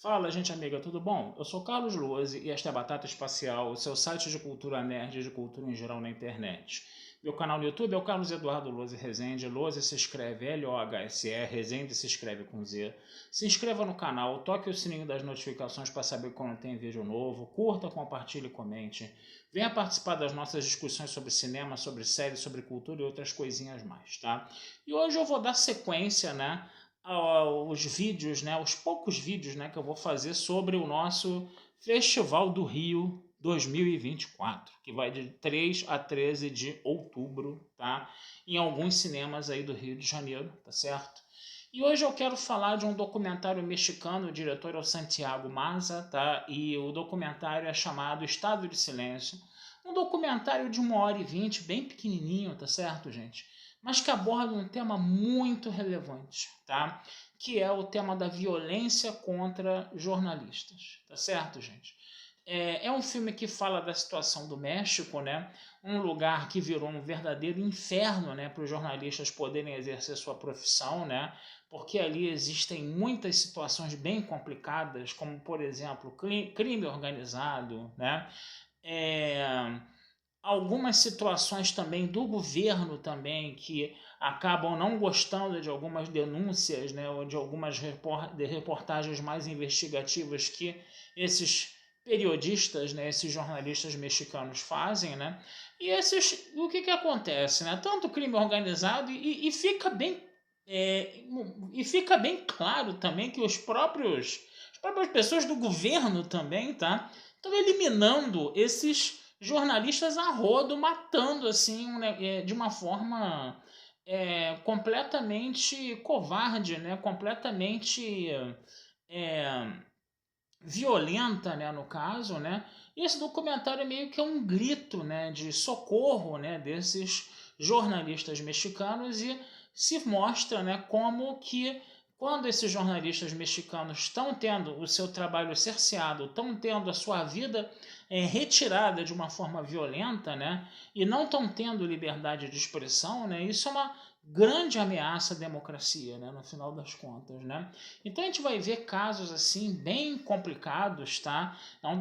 Fala, gente amiga, tudo bom? Eu sou Carlos Lose e esta é a Batata Espacial, o seu site de cultura nerd e de cultura em geral na internet. Meu canal no YouTube é o Carlos Eduardo Lose Rezende. Lose se escreve L-O-H-S-E, Rezende se escreve com Z. Se inscreva no canal, toque o sininho das notificações para saber quando tem vídeo novo, curta, compartilhe e comente. Venha participar das nossas discussões sobre cinema, sobre séries, sobre cultura e outras coisinhas mais, tá? E hoje eu vou dar sequência, né, os vídeos, né, os poucos vídeos, né, que eu vou fazer sobre o nosso Festival do Rio 2024, que vai de 3 a 13 de outubro, tá? Em alguns cinemas aí do Rio de Janeiro, tá certo? E hoje eu quero falar de um documentário mexicano, o diretor é o Santiago Maza, tá? E o documentário é chamado Estado de Silêncio. Um documentário de 1h20, bem pequenininho, tá certo, gente? Mas que aborda um tema muito relevante, tá? Que é o tema da violência contra jornalistas, tá certo, gente? É um filme que fala da situação do México, né? Um lugar que virou um verdadeiro inferno, né, para os jornalistas poderem exercer sua profissão, né? Porque ali existem muitas situações bem complicadas, como por exemplo crime organizado, né? É, algumas situações também do governo também que acabam não gostando de algumas denúncias, né, ou de algumas reportagens mais investigativas que esses periodistas, né, esses jornalistas mexicanos fazem, né? E o que acontece, né? Tanto crime organizado e fica bem e fica bem claro também que as próprias pessoas do governo também, tá? Estão eliminando esses jornalistas a rodo, matando assim de uma forma completamente covarde, né? Completamente é, violenta, né? No caso, né? E esse documentário é meio que um grito, né? De socorro, né? Desses jornalistas mexicanos e se mostra, né? Como que quando esses jornalistas mexicanos estão tendo o seu trabalho cerceado, estão tendo a sua vida retirada de uma forma violenta, né, e não estão tendo liberdade de expressão, né, isso é uma grande ameaça à democracia, né, no final das contas, né. Então a gente vai ver casos assim bem complicados, tá? É um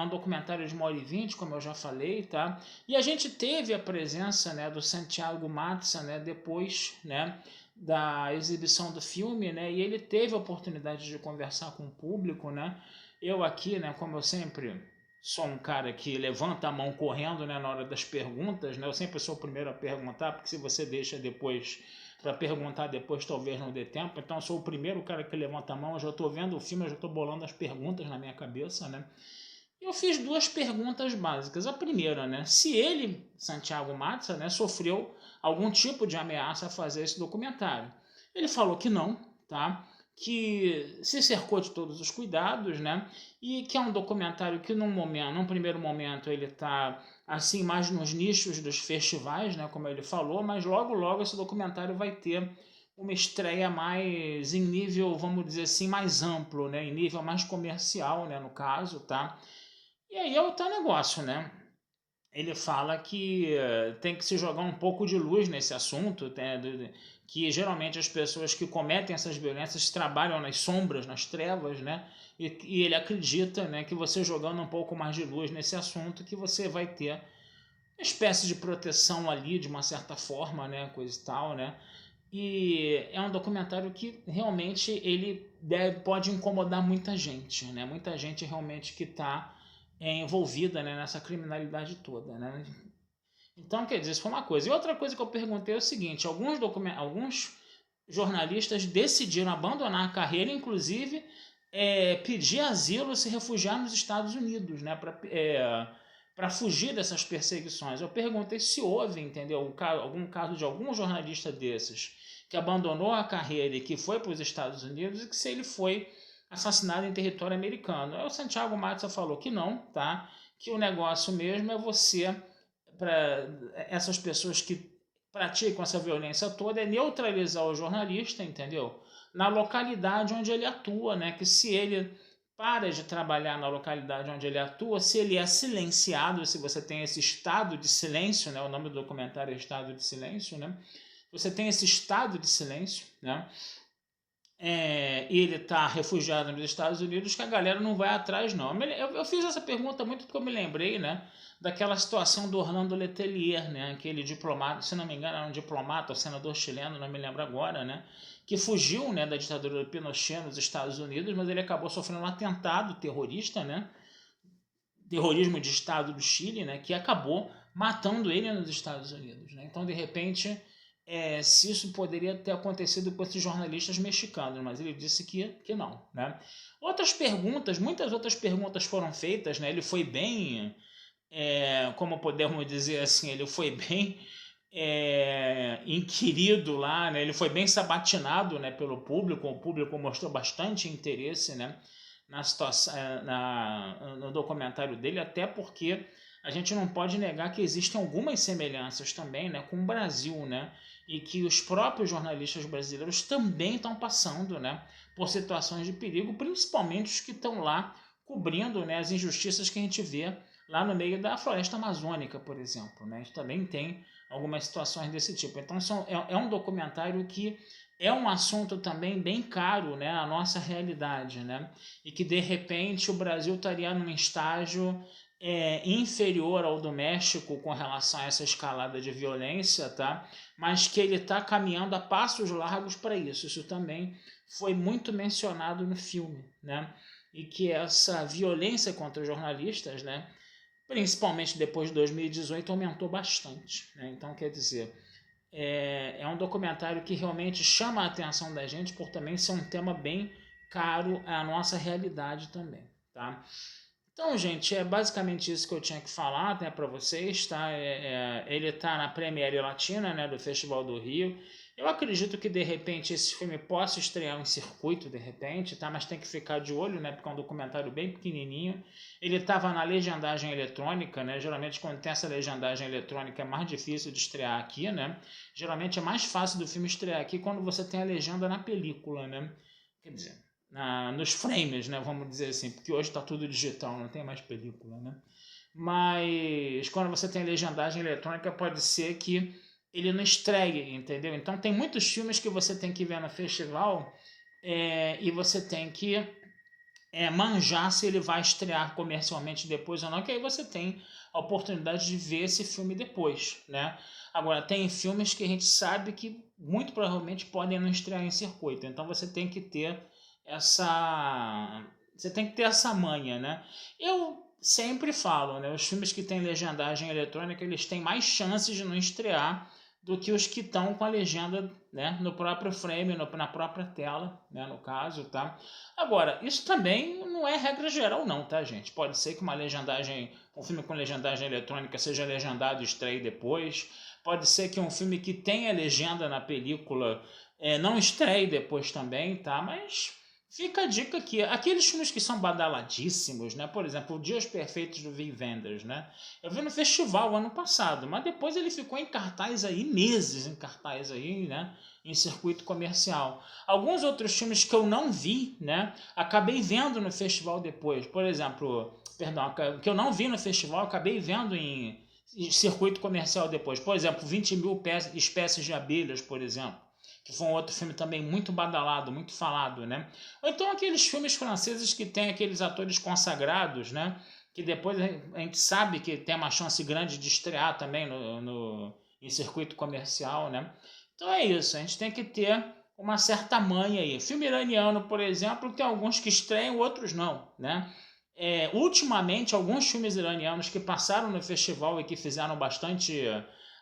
documentário de 1h20, como eu já falei, tá? E a gente teve a presença, né, do Santiago Matza, né, depois, né, da exibição do filme, né? E ele teve a oportunidade de conversar com o público, né? Eu aqui, né, como eu sempre sou um cara que levanta a mão correndo, né, na hora das perguntas, né? Eu sempre sou o primeiro a perguntar, porque se você deixa depois para perguntar depois, talvez não dê tempo. Então eu sou o primeiro cara que levanta a mão, eu já estou vendo o filme, eu já estou bolando as perguntas na minha cabeça, né? Eu fiz duas perguntas básicas. A primeira, né, se ele, Santiago Matza, né, sofreu algum tipo de ameaça a fazer esse documentário. Ele falou que não, tá? Que se cercou de todos os cuidados, né? E que é um documentário que num primeiro momento ele está assim mais nos nichos dos festivais, né, como ele falou, mas logo logo esse documentário vai ter uma estreia mais em nível, vamos dizer assim, mais amplo, né, em nível mais comercial, né, no caso, tá? E aí é o teu negócio, né? Ele fala que tem que se jogar um pouco de luz nesse assunto, né, que geralmente as pessoas que cometem essas violências trabalham nas sombras, nas trevas, né? E ele acredita, né, que você jogando um pouco mais de luz nesse assunto, que você vai ter uma espécie de proteção ali, de uma certa forma, né, coisa e tal, né? E é um documentário que realmente pode incomodar muita gente, né? Muita gente realmente que está envolvida, né, nessa criminalidade toda, né? Então, quer dizer, isso foi uma coisa. E outra coisa que eu perguntei é o seguinte: alguns jornalistas decidiram abandonar a carreira, inclusive pedir asilo, se refugiar nos Estados Unidos, né, para fugir dessas perseguições. Eu perguntei se houve, entendeu, algum caso de algum jornalista desses que abandonou a carreira e que foi para os Estados Unidos e que se ele foi assassinado em território americano. Aí o Santiago Matza falou que não, tá? Que o negócio mesmo é você, para essas pessoas que praticam essa violência toda, é neutralizar o jornalista, entendeu? Na localidade onde ele atua, né? Que se ele para de trabalhar na localidade onde ele atua, se ele é silenciado, se você tem esse estado de silêncio, né? O nome do documentário é Estado de Silêncio, né? Você tem esse estado de silêncio, né? e ele está refugiado nos Estados Unidos, que a galera não vai atrás, não. Eu fiz essa pergunta muito porque eu me lembrei, né, daquela situação do Orlando Letelier, né, aquele diplomata, se não me engano, era um diplomata, ou senador chileno, não me lembro agora, né, que fugiu, né, da ditadura do Pinochet nos Estados Unidos, mas ele acabou sofrendo um atentado terrorista, né, terrorismo de Estado do Chile, né, que acabou matando ele nos Estados Unidos. Né? Então, de repente, se isso poderia ter acontecido com esses jornalistas mexicanos, mas ele disse que não. Né? Outras perguntas, muitas outras perguntas foram feitas, né? Ele foi bem, como podemos dizer assim, ele foi bem inquirido lá, né? Ele foi bem sabatinado, né, pelo público, o público mostrou bastante interesse, né, na situação, no documentário dele, até porque a gente não pode negar que existem algumas semelhanças também, né, com o Brasil, né, e que os próprios jornalistas brasileiros também estão passando, né, por situações de perigo, principalmente os que estão lá cobrindo, né, as injustiças que a gente vê lá no meio da floresta amazônica, por exemplo. Né, a gente também tem algumas situações desse tipo. Então é um documentário que é um assunto também bem caro, né, à nossa realidade, né, e que de repente o Brasil estaria num estágio inferior ao do México com relação a essa escalada de violência, tá? Mas que ele está caminhando a passos largos para isso. Isso também foi muito mencionado no filme, né? E que essa violência contra os jornalistas, né, principalmente depois de 2018, aumentou bastante. Né? Então, quer dizer, é um documentário que realmente chama a atenção da gente por também ser um tema bem caro à nossa realidade também. Tá? Então, gente, é basicamente isso que eu tinha que falar, né, para vocês, tá? Ele está na Premiere Latina, né, do Festival do Rio. Eu acredito que de repente esse filme possa estrear em circuito, de repente, tá? Mas tem que ficar de olho, né, porque é um documentário bem pequenininho. Ele estava na legendagem eletrônica, né? Geralmente quando tem essa legendagem eletrônica é mais difícil de estrear aqui, né? Geralmente é mais fácil do filme estrear aqui quando você tem a legenda na película, né? Quer dizer, nos frames, né, vamos dizer assim, porque hoje está tudo digital, não tem mais película, né? Mas quando você tem legendagem eletrônica, pode ser que ele não estreie, entendeu? Então tem muitos filmes que você tem que ver no festival e você tem que manjar se ele vai estrear comercialmente depois ou não, que aí você tem a oportunidade de ver esse filme depois, né? Agora, tem filmes que a gente sabe que muito provavelmente podem não estrear em circuito, então você tem que ter essa manha, né? Eu sempre falo, né? Os filmes que têm legendagem eletrônica, eles têm mais chances de não estrear do que os que estão com a legenda, né, no próprio frame, na própria tela, né, no caso, tá? Agora, isso também não é regra geral não, tá, gente? Pode ser que um filme com legendagem eletrônica seja legendado e estreie depois. Pode ser que um filme que tenha legenda na película não estreie depois também, tá? Mas fica a dica aqui, aqueles filmes que são badaladíssimos, né? Por exemplo, Dias Perfeitos do Wim Wenders, né? Eu vi no festival ano passado, mas depois ele ficou em cartaz aí, meses em cartaz aí, né? Em circuito comercial. Alguns outros filmes que eu não vi, né? Acabei vendo no festival depois. Por exemplo, que eu não vi no festival, acabei vendo em circuito comercial depois. Por exemplo, 20 mil espécies de abelhas, por exemplo, que foi um outro filme também muito badalado, muito falado, né? Ou então aqueles filmes franceses que tem aqueles atores consagrados, né? Que depois a gente sabe que tem uma chance grande de estrear também em circuito comercial, né? Então é isso, a gente tem que ter uma certa manha aí. Filme iraniano, por exemplo, tem alguns que estreiam, outros não, né? Ultimamente, alguns filmes iranianos que passaram no festival e que fizeram bastante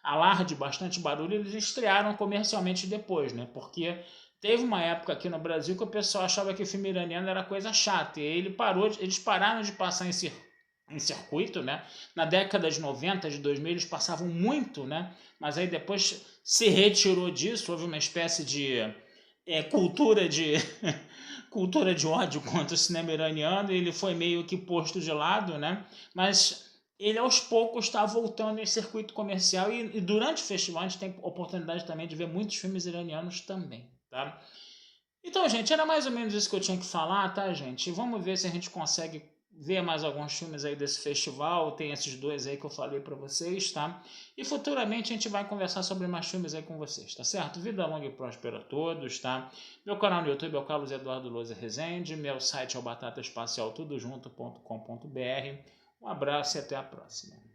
alarde, bastante barulho, eles estrearam comercialmente depois, né? Porque teve uma época aqui no Brasil que o pessoal achava que o filme iraniano era coisa chata, e eles pararam de passar em circuito, né? Na década de 90, de 2000, eles passavam muito, né? Mas aí depois se retirou disso, houve uma espécie de cultura de cultura de ódio contra o cinema iraniano, e ele foi meio que posto de lado, né? Mas ele aos poucos está voltando em circuito comercial e durante o festival a gente tem oportunidade também de ver muitos filmes iranianos também, tá? Então, gente, era mais ou menos isso que eu tinha que falar, tá, gente? Vamos ver se a gente consegue ver mais alguns filmes aí desse festival, tem esses dois aí que eu falei para vocês, tá? E futuramente a gente vai conversar sobre mais filmes aí com vocês, tá certo? Vida longa e próspera a todos, tá? Meu canal no YouTube é o Carlos Eduardo Lousa Rezende, meu site é o batataespacial tudojunto.com.br. Um abraço e até a próxima.